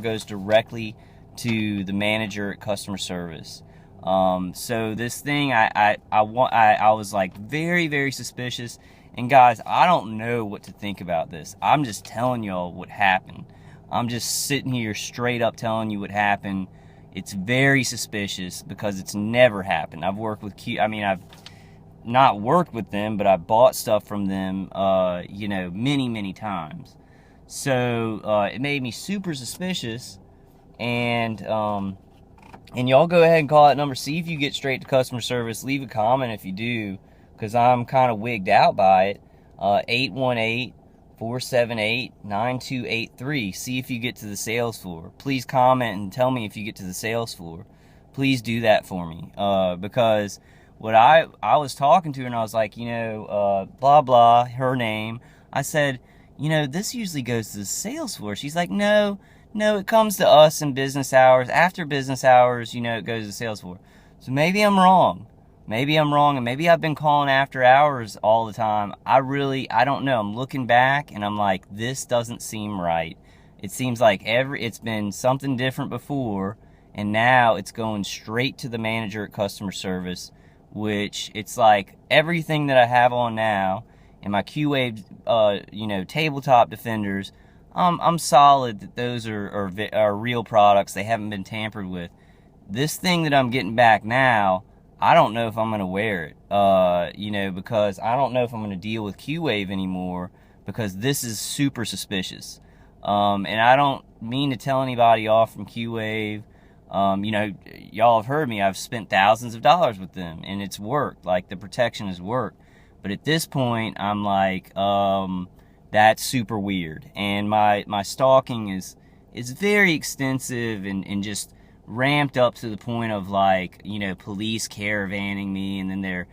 goes directly to the manager at customer service. So this thing, I was like very, very suspicious. And guys, I don't know what to think about this. I'm just telling y'all what happened. I'm just sitting here straight up telling you what happened. It's very suspicious because it's never happened. I've worked with I've not worked with them, but I bought stuff from them, many, many times. So it made me super suspicious, and y'all go ahead and call that number. See if you get straight to customer service. Leave a comment if you do, because I'm kind of wigged out by it. 818-478-9283. See if you get to the sales floor. Please comment and tell me if you get to the sales floor. Please do that for me, because what I was talking to her, and I was like, blah blah, her name. I said, this usually goes to the sales floor. She's like, no, it comes to us in business hours. After business hours, it goes to the sales floor. So maybe I'm wrong. And maybe I've been calling after hours all the time. I don't know. I'm looking back, and I'm like, this doesn't seem right. It seems like it's been something different before, and now it's going straight to the manager at customer service, which it's like everything that I have on now, and my Q-Wave, tabletop defenders, I'm solid that those are real products. They haven't been tampered with. This thing that I'm getting back now, I don't know if I'm going to wear it, because I don't know if I'm going to deal with Q-Wave anymore, because this is super suspicious. And I don't mean to tell anybody off from Q-Wave. Y'all have heard me. I've spent thousands of dollars with them, and it's worked. Like, the protection has worked. But at this point, I'm like, that's super weird. And my stalking is very extensive and just ramped up to the point of, like, police caravanning me, and then they're,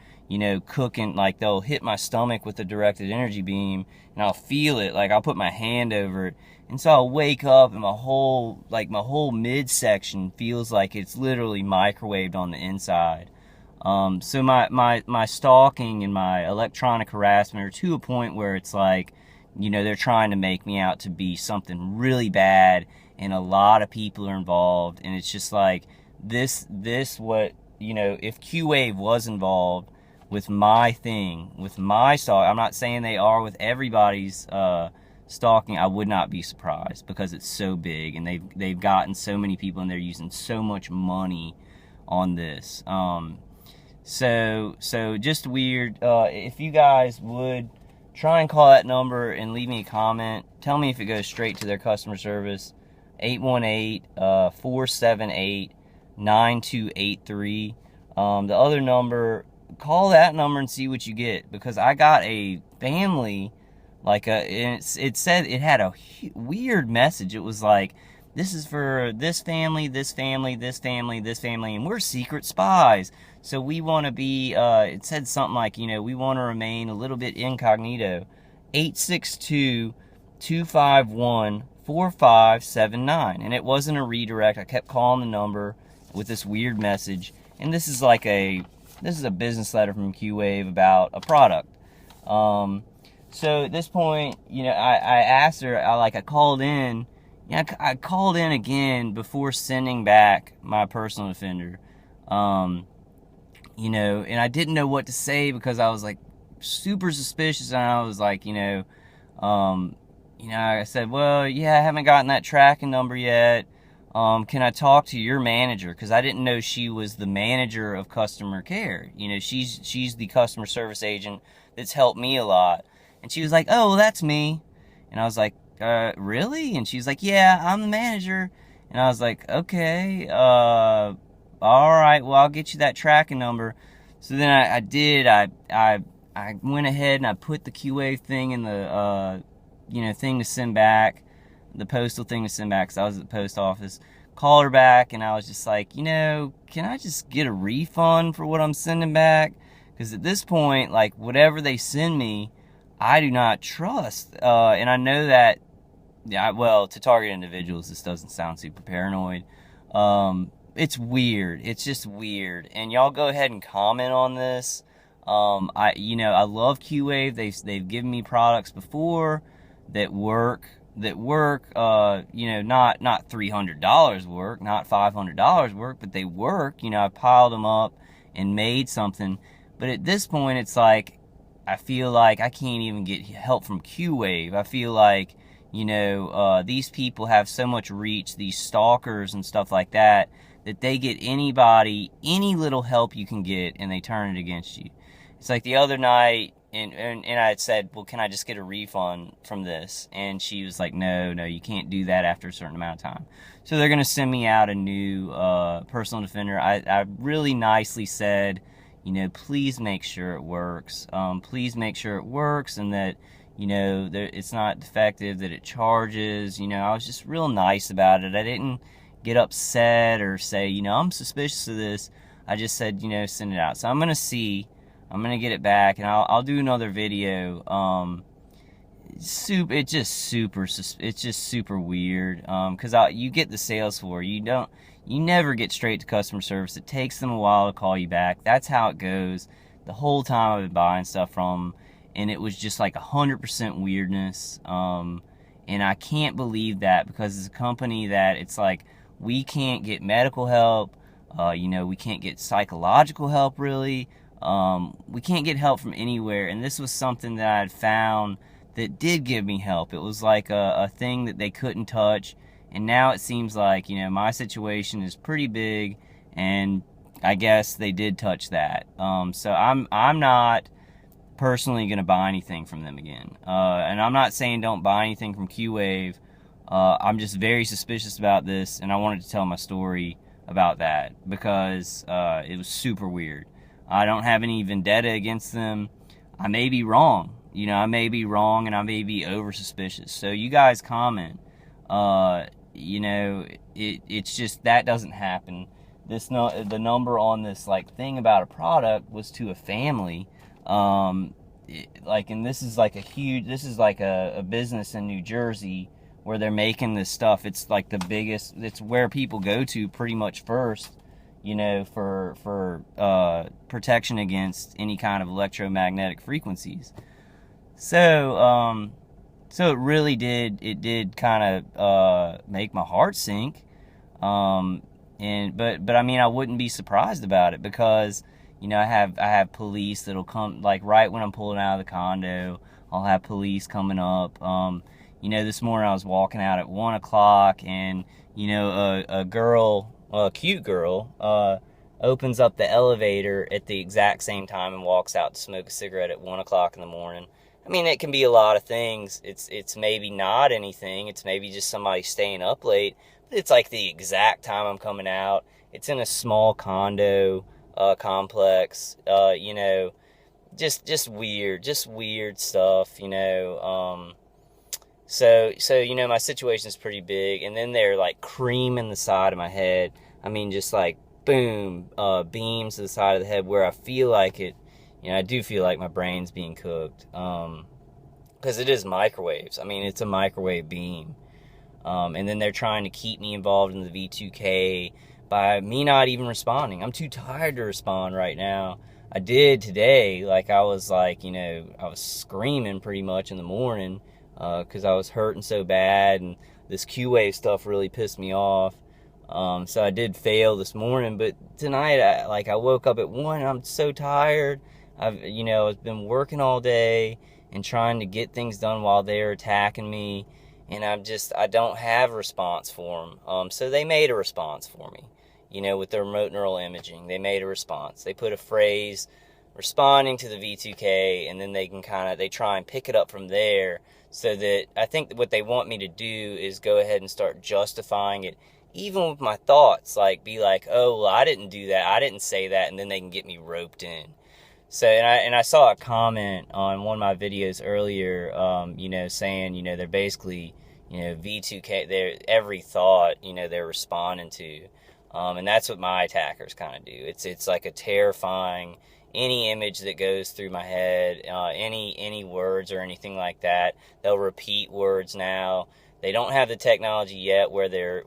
cooking, like, they'll hit my stomach with a directed energy beam, and I'll feel it, like, I'll put my hand over it, and so I'll wake up, and my whole midsection feels like it's literally microwaved on the inside. So my stalking and my electronic harassment are to a point where it's like, they're trying to make me out to be something really bad, and a lot of people are involved, and it's just like, if Q-Wave was involved with my thing, with my stalk, I'm not saying they are with everybody's stalking, I would not be surprised, because it's so big, and they've gotten so many people, and they're using so much money on this. So just weird. If you guys would try and call that number and leave me a comment, tell me if it goes straight to their customer service. 818-478-9283. The other number, call that number and see what you get, because I got a family, and it said, it had a weird message. It was like, this is for this family, this family, this family, this family, and we're secret spies. So we want to be, it said something like, we want to remain a little bit incognito. 862-251-4579. And it wasn't a redirect. I kept calling the number with this weird message. And this is a business letter from Q-Wave about a product. So at this point, I asked her, I called in. I called in again before sending back my personal defender. And I didn't know what to say, because I was like super suspicious, and I was like, I said, well, yeah, I haven't gotten that tracking number yet. Can I talk to your manager? Because I didn't know she was the manager of customer care. She's the customer service agent that's helped me a lot. And she was like, oh, well, that's me. And I was like, really? And she's like, yeah, I'm the manager. And I was like, okay, all right, well, I'll get you that tracking number. So then I did. I went ahead and I put the Q-Wave thing in the, thing to send back, the postal thing to send back, because I was at the post office. Called her back, and I was just like, can I just get a refund for what I'm sending back? Because at this point, like, whatever they send me, I do not trust. And I know that, to target individuals, this doesn't sound super paranoid. It's weird. It's just weird. And y'all go ahead and comment on this. I love Q-Wave. They've given me products before that work. that work, you know, not $300 work, not $500 work, but they work. You know, I piled them up and made something. But at this point, it's like, I feel like I can't even get help from Q-Wave. I feel like, you know, these people have so much reach, these stalkers and stuff like that, that they get anybody, any little help you can get, and they turn it against you. It's like the other night, and I had said, well, can I just get a refund from this? And she was like, no, you can't do that after a certain amount of time. So they're going to send me out a new personal defender. I really nicely said, you know, please make sure it works. Please make sure it works, and that, you know, it's not defective, that it charges. You know, I was just real nice about it. I didn't get upset or say, you know, I'm suspicious of this. I just said, you know, send it out. So I'm going to see. I'm going to get it back, and I'll do another video. It's just super weird. Because you get the sales for, you never get straight to customer service. It takes them a while to call you back. That's how it goes. The whole time I've been buying stuff from them, and it was just like 100% weirdness. And I can't believe that, because it's a company that it's like, we can't get medical help. You know, we can't get psychological help, really. We can't get help from anywhere. And this was something that I had found that did give me help. It was like a thing that they couldn't touch. And now it seems like, you know, my situation is pretty big, and I guess they did touch that. So I'm not personally going to buy anything from them again. And I'm not saying don't buy anything from Q-Wave. I'm just very suspicious about this, and I wanted to tell my story about that, because it was super weird. I don't have any vendetta against them. I may be wrong. You know, I may be wrong, and I may be over suspicious. So you guys comment. You know, it's just, that doesn't happen. The number on this like thing about a product was to a family. And this is like a business in New Jersey where they're making this stuff. It's like the biggest, it's where people go to pretty much first, you know, for protection against any kind of electromagnetic frequencies. So it really did kind of make my heart sink. But I mean, I wouldn't be surprised about it, because, you know, I have police that'll come, like right when I'm pulling out of the condo, I'll have police coming up. You know, this morning I was walking out at 1 o'clock, and, you know, a cute girl, opens up the elevator at the exact same time and walks out to smoke a cigarette at 1 o'clock in the morning. I mean, it can be a lot of things. It's maybe not anything. It's maybe just somebody staying up late. But it's like the exact time I'm coming out. It's in a small condo complex. You know, just weird stuff. You know. So you know, my situation is pretty big, and then they're like creaming the side of my head. I mean, just like boom, beams to the side of the head where I feel like it. You know, I do feel like my brain's being cooked, because it is microwaves. I mean, it's a microwave beam. And then they're trying to keep me involved in the V2k by me not even responding. I'm too tired to respond right now. I did today, like I was like, you know, I was screaming pretty much in the morning, because I was hurting so bad, and this Q-Wave stuff really pissed me off. So I did fail this morning, but tonight, I woke up at 1, and I'm so tired. I've been working all day and trying to get things done while they're attacking me, and I don't have a response for them. So they made a response for me, you know, with their remote neural imaging. They made a response. They put a phrase responding to the V2k, and then they try and pick it up from there, so that I think what they want me to do is go ahead and start justifying it, even with my thoughts, like be like, oh, well, I didn't do that, I didn't say that, and then they can get me roped in. So, and I saw a comment on one of my videos earlier, you know, saying, you know, they're basically, you know, V2k, every thought, you know, they're responding to. And that's what my attackers kind of do. It's like a terrifying, any image that goes through my head, any words or anything like that, they'll repeat words now. They don't have the technology yet where they're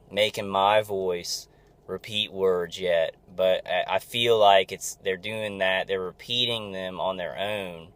making my voice repeat words yet, but I feel like they're doing that. They're repeating them on their own,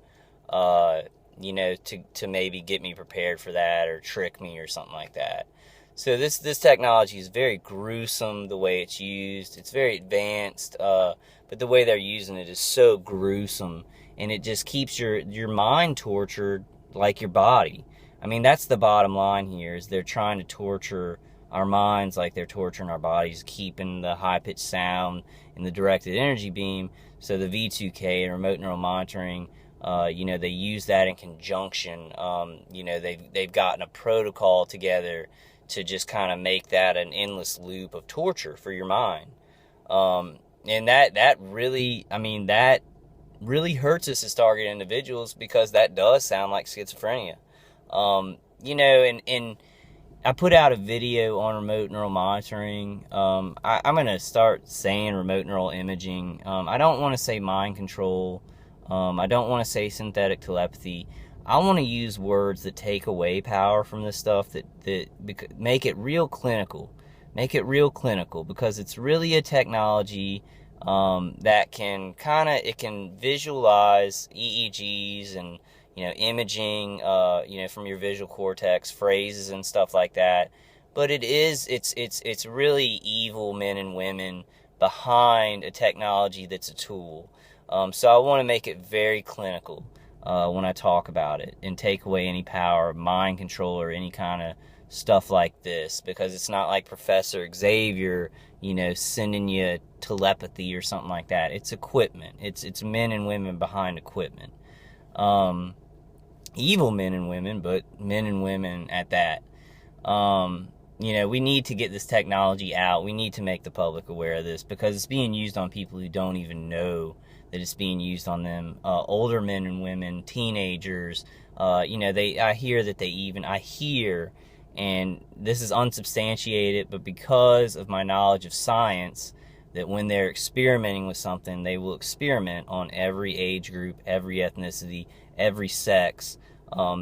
you know, to maybe get me prepared for that or trick me or something like that. So this technology is very gruesome the way it's used. It's very advanced, but the way they're using it is so gruesome, and it just keeps your mind tortured like your body. I mean, that's the bottom line here, is they're trying to torture our minds like they're torturing our bodies, keeping the high-pitched sound and the directed energy beam. So the V2k and remote neural monitoring, you know, they use that in conjunction. You know, they've gotten a protocol together to just kind of make that an endless loop of torture for your mind. And that really, I mean, that really hurts us as target individuals, because that does sound like schizophrenia. You know, and I put out a video on remote neural monitoring. I'm going to start saying remote neural imaging. I don't want to say mind control. I don't want to say synthetic telepathy. I want to use words that take away power from this stuff, that make it real clinical. Make it real clinical, because it's really a technology that can it can visualize EEGs and, you know, imaging, you know, from your visual cortex, phrases and stuff like that. But it's really evil men and women behind a technology that's a tool. So I want to make it very clinical when I talk about it, and take away any power, mind control, or any kind of stuff like this, because it's not like Professor Xavier, you know, sending you telepathy or something like that. It's equipment. It's men and women behind equipment. Evil men and women, but men and women at that. You know, we need to get this technology out. We need to make the public aware of this, because it's being used on people who don't even know that it's being used on them. Older men and women, teenagers. You know, I hear, and this is unsubstantiated, but because of my knowledge of science, that when they're experimenting with something, they will experiment on every age group, every ethnicity, every sex.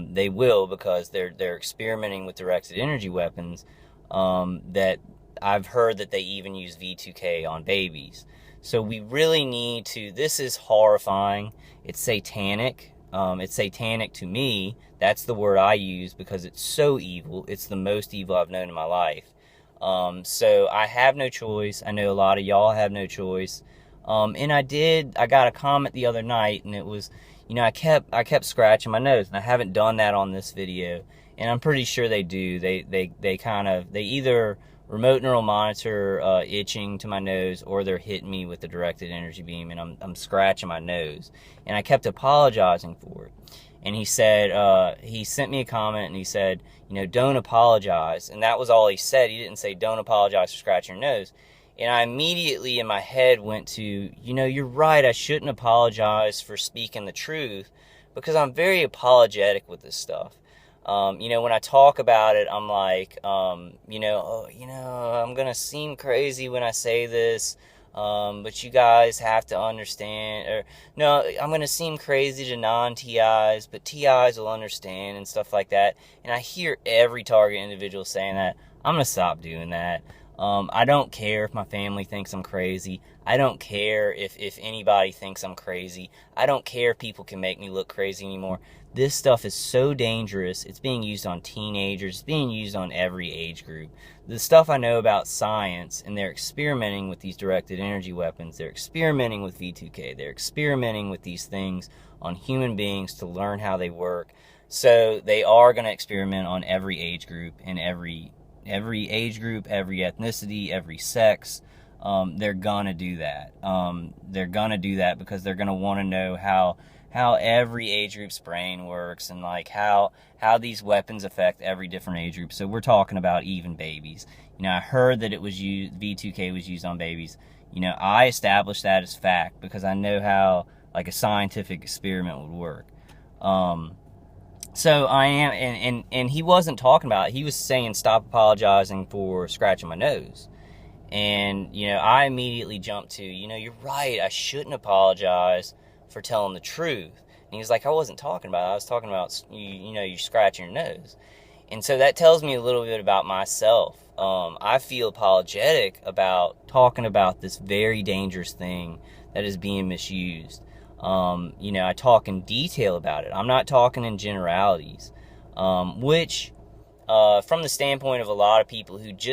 They will, because they're experimenting with directed energy weapons. That I've heard that they even use V2k on babies. So we really need to, this is horrifying. It's satanic. It's satanic to me. That's the word I use, because it's so evil. It's the most evil I've known in my life. So I have no choice. I know a lot of y'all have no choice. And I got a comment the other night, and it was, you know, I kept scratching my nose, and I haven't done that on this video, and I'm pretty sure they do. They either remote neural monitor itching to my nose, or they're hitting me with the directed energy beam, and I'm scratching my nose, and I kept apologizing for it. And he said, he sent me a comment, and he said, you know, don't apologize. And that was all he said. He didn't say don't apologize for scratching your nose. And I immediately in my head went to, you know, you're right, I shouldn't apologize for speaking the truth, because I'm very apologetic with this stuff. You know, when I talk about it, I'm like, you know, I'm going to seem crazy when I say this, but you guys have to understand, or no, I'm going to seem crazy to non-TIs, but TIs will understand and stuff like that. And I hear every target individual saying that. I'm going to stop doing that. I don't care if my family thinks I'm crazy. I don't care if anybody thinks I'm crazy. I don't care if people can make me look crazy anymore. This stuff is so dangerous. It's being used on teenagers. It's being used on every age group. The stuff I know about science, and they're experimenting with these directed energy weapons. They're experimenting with V2k. They're experimenting with these things on human beings to learn how they work. So they are going to experiment on every age group and every age group, every ethnicity, every sex. They're gonna do that. They're gonna do that because they're gonna want to know how every age group's brain works, and like how these weapons affect every different age group. So we're talking about even babies. You know, I heard that it was used, V2k was used on babies. You know, I established that as fact because I know how like a scientific experiment would work. So I am, and he wasn't talking about it. He was saying stop apologizing for scratching my nose. And, you know, I immediately jumped to, you know, you're right, I shouldn't apologize for telling the truth. And he was like, I wasn't talking about it. I was talking about, you know, you're scratching your nose. And so that tells me a little bit about myself. I feel apologetic about talking about this very dangerous thing that is being misused. You know, I talk in detail about it. I'm not talking in generalities, which from the standpoint of a lot of people who just